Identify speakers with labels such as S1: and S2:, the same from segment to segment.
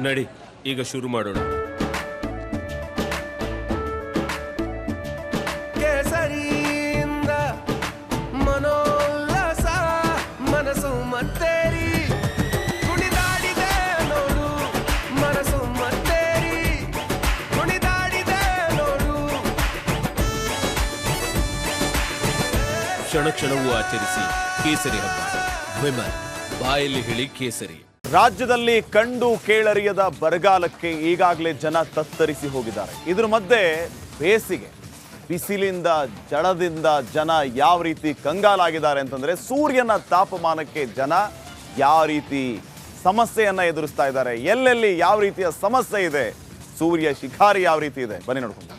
S1: ನಡಿ, ಈಗ ಶುರು ಮಾಡೋಣ. ಕೇಸರಿಯಿಂದ ಮನೋಲ್ಲಾಸ ಮನಸ್ಸು ಮತ್ತೇರಿ ಕುಣಿದಾಡಿದೆ ನೋಡು, ಮನಸ್ಸು ಮತ್ತೇರಿ ಕುಣಿದಾಡಿದೆ ನೋಡು. ಕ್ಷಣ ಕ್ಷಣವೂ ಆಚರಿಸಿ ಕೇಸರಿ ಹಬ್ಬ. ವಿಮಲ್, ಬಾಯಲ್ಲಿ ಹೇಳಿ ಕೇಸರಿ.
S2: ರಾಜ್ಯದಲ್ಲಿ ಕಂಡು ಕೇಳರಿಯದ ಬರಗಾಲಕ್ಕೆ ಈಗಾಗಲೇ ಜನ ತತ್ತರಿಸಿ ಹೋಗಿದ್ದಾರೆ. ಇದ್ರ ಮಧ್ಯೆ ಬೇಸಿಗೆ ಬಿಸಿಲಿಂದ ಜಡದಿಂದ ಜನ ಯಾವ ರೀತಿ ಕಂಗಾಲಾಗಿದ್ದಾರೆ ಅಂತಂದ್ರೆ, ಸೂರ್ಯನ ತಾಪಮಾನಕ್ಕೆ ಜನ ಯಾವ ರೀತಿ ಸಮಸ್ಯೆಯನ್ನ ಎದುರಿಸ್ತಾ ಇದ್ದಾರೆ, ಎಲ್ಲೆಲ್ಲಿ ಯಾವ ರೀತಿಯ ಸಮಸ್ಯೆ ಇದೆ, ಸೂರ್ಯ ಶಿಖಾರಿ ಯಾವ ರೀತಿ ಇದೆ, ಬನ್ನಿ ನೋಡ್ಕೊಂಡು.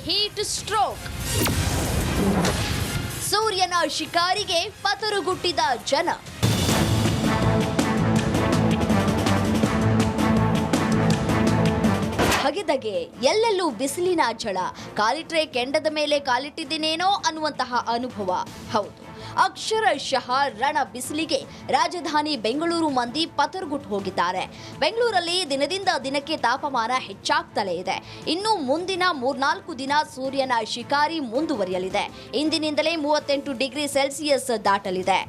S3: ಹೀಟ್ ಸ್ಟ್ರೋಕ್, ಸೂರ್ಯನ ಶಿಕಾರಿಗೆ ಪತರುಗುಟ್ಟಿದ ಜನ. ಹಗೆದಗೆ ಎಲ್ಲೆಲ್ಲೂ ಬಿಸಿಲಿನ ಝಳ, ಕಾಲಿಟ್ರೆ ಕೆಂಡದ ಮೇಲೆ ಕಾಲಿಟ್ಟಿದ್ದೇನೇನೋ ಅನ್ನುವಂತಹ ಅನುಭವ. ಹೌದು, ಅಕ್ಷರಶಃ ರಣ ಬಿಸಿಲಿಗೆ ರಾಜಧಾನಿ ಬೆಂಗಳೂರು ಮಂದಿ ಪತರುಗುಟ್ಟು ಹೋಗಿದ್ದಾರೆ. ಬೆಂಗಳೂರಲ್ಲಿ ದಿನದಿಂದ ದಿನಕ್ಕೆ ತಾಪಮಾನ ಹೆಚ್ಚಾಗ್ತಲೇ ಇದೆ. ಇನ್ನು ಮುಂದಿನ 3-4 ದಿನ ಸೂರ್ಯನ ಶಿಕಾರಿ ಮುಂದುವರಿಯಲಿದೆ. ಇಂದಿನಿಂದಲೇ 38 ಡಿಗ್ರಿ ಸೆಲ್ಸಿಯಸ್ ದಾಟಲಿದೆ.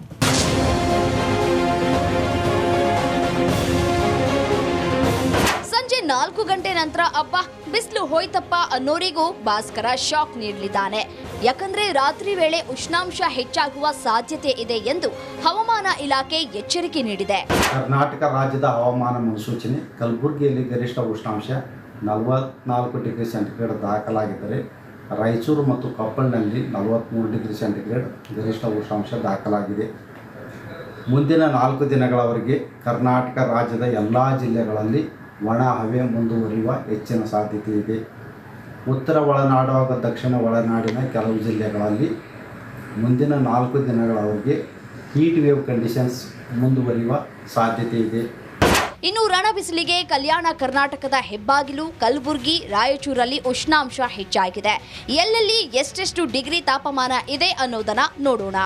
S3: ಸಂಜೆ 4 ಗಂಟೆ ನಂತರ ಅಬ್ಬಾ ಬಿಸಿಲು ಹೋಯ್ತಪ್ಪ ಅನ್ನೋರಿಗೂ ಭಾಸ್ಕರ ಶಾಕ್ ನೀಡಲಿದ್ದಾನೆ. ಯಾಕಂದ್ರೆ ರಾತ್ರಿ ವೇಳೆ ಉಷ್ಣಾಂಶ ಹೆಚ್ಚಾಗುವ ಸಾಧ್ಯತೆ ಇದೆ ಎಂದು ಹವಾಮಾನ ಇಲಾಖೆ ಎಚ್ಚರಿಕೆ ನೀಡಿದೆ.
S4: ಕರ್ನಾಟಕ ರಾಜ್ಯದ ಹವಾಮಾನ ಮುನ್ಸೂಚನೆ, ಕಲಬುರಗಿಯಲ್ಲಿ ಗರಿಷ್ಠ ಉಷ್ಣಾಂಶ 44 ಡಿಗ್ರಿ ಸೆಂಟಿಗ್ರೇಡ್ ದಾಖಲಾಗಿದ್ದರೆ, ರಾಯಚೂರು ಮತ್ತು ಕೊಪ್ಪಳನಲ್ಲಿ 43 ಡಿಗ್ರಿ ಸೆಂಟಿಗ್ರೇಡ್ ಗರಿಷ್ಠ ಉಷ್ಣಾಂಶ ದಾಖಲಾಗಿದೆ. ಮುಂದಿನ 4 ದಿನಗಳವರೆಗೆ ಕರ್ನಾಟಕ ರಾಜ್ಯದ ಎಲ್ಲ ಜಿಲ್ಲೆಗಳಲ್ಲಿ ಒಣ ಹವೆ ಮುಂದುವರಿಯುವ ಹೆಚ್ಚಿನ ಸಾಧ್ಯತೆ ಇದೆ. ಉತ್ತರ ಒಳನಾಡು ಹಾಗೂ ದಕ್ಷಿಣ ಒಳನಾಡಿನ ಕೆಲವು ಜಿಲ್ಲೆಗಳಲ್ಲಿ ಮುಂದಿನ 4 ದಿನಗಳವರೆಗೆ ಹೀಟ್ ವೇವ್ ಕಂಡೀಷನ್ಸ್ ಮುಂದುವರಿಯುವ ಸಾಧ್ಯತೆ ಇದೆ.
S3: ಇನ್ನು ರಣ ಬಿಸಿಲಿಗೆ ಕಲ್ಯಾಣ ಕರ್ನಾಟಕದ ಹೆಬ್ಬಾಗಿಲು ಕಲಬುರಗಿ, ರಾಯಚೂರಲ್ಲಿ ಉಷ್ಣಾಂಶ ಹೆಚ್ಚಾಗಿದೆ. ಎಲ್ಲೆಲ್ಲಿ ಎಷ್ಟೆಷ್ಟು ಡಿಗ್ರಿ ತಾಪಮಾನ ಇದೆ ಅನ್ನೋದನ್ನ ನೋಡೋಣ.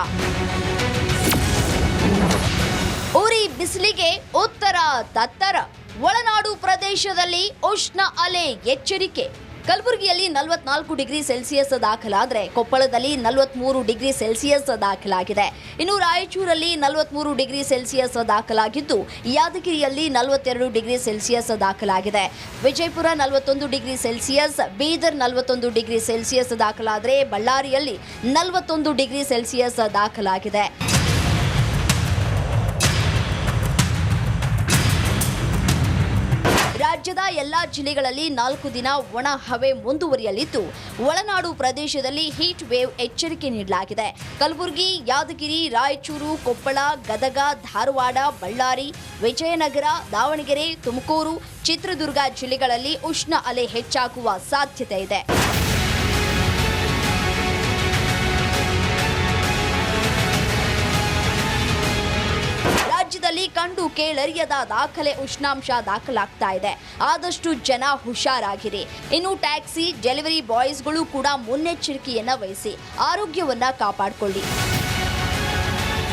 S3: ಉರಿ ಬಿಸಿಲಿಗೆ ಉತ್ತರ ತತ್ತರ. ಒಳನಾಡು ಪ್ರದೇಶದಲ್ಲಿ ಉಷ್ಣ ಅಲೆ ಎಚ್ಚರಿಕೆ. ಕಲಬುರಗಿಯಲ್ಲಿ 44 ಡಿಗ್ರಿ ಸೆಲ್ಸಿಯಸ್ ದಾಖಲಾದರೆ, ಕೊಪ್ಪಳದಲ್ಲಿ 43 ಡಿಗ್ರಿ ಸೆಲ್ಸಿಯಸ್ ದಾಖಲಾಗಿದೆ. ಇನ್ನು ರಾಯಚೂರಲ್ಲಿ 43 ಡಿಗ್ರಿ ಸೆಲ್ಸಿಯಸ್ ದಾಖಲಾಗಿದ್ದು, ಯಾದಗಿರಿಯಲ್ಲಿ 42 ಡಿಗ್ರಿ ಸೆಲ್ಸಿಯಸ್ ದಾಖಲಾಗಿದೆ. Vijayapura 41 degree Celsius, Bidar 41 degree Celsius ದಾಖಲಾದರೆ, ಬಳ್ಳಾರಿಯಲ್ಲಿ 41 ಡಿಗ್ರಿ ಸೆಲ್ಸಿಯಸ್ ದಾಖಲಾಗಿದೆ. ರಾಜ್ಯದ ಎಲ್ಲಾ ಜಿಲ್ಲೆಗಳಲ್ಲಿ 4 ದಿನ ಒಣ ಹವೆ ಮುಂದುವರಿಯಲಿದ್ದು, ಒಳನಾಡು ಪ್ರದೇಶದಲ್ಲಿ ಹೀಟ್ ವೇವ್ ಎಚ್ಚರಿಕೆ ನೀಡಲಾಗಿದೆ. ಕಲಬುರಗಿ, ಯಾದಗಿರಿ, ರಾಯಚೂರು, ಕೊಪ್ಪಳ, ಗದಗ, ಧಾರವಾಡ, ಬಳ್ಳಾರಿ, ವಿಜಯನಗರ, ದಾವಣಗೆರೆ, ತುಮಕೂರು, ಚಿತ್ರದುರ್ಗ ಜಿಲ್ಲೆಗಳಲ್ಲಿ ಉಷ್ಣ ಅಲೆ ಹೆಚ್ಚಾಗುವ ಸಾಧ್ಯತೆ ಇದೆ. ರಾಜ್ಯದಲ್ಲಿ ಕಂಡು ಕೇಳರಿಯದ ದಾಖಲೆ ಉಷ್ಣಾಂಶ ದಾಖಲಾಗ್ತಾ ಇದೆ. ಆದಷ್ಟು ಜನ ಹುಷಾರಾಗಿರಿ. ಇನ್ನು ಟ್ಯಾಕ್ಸಿ ಡೆಲಿವರಿ ಬಾಯ್ಸ್ಗಳು ಕೂಡ ಮುನ್ನೆಚ್ಚರಿಕೆಯನ್ನ ವಹಿಸಿ ಆರೋಗ್ಯವನ್ನ ಕಾಪಾಡಿಕೊಳ್ಳಿ.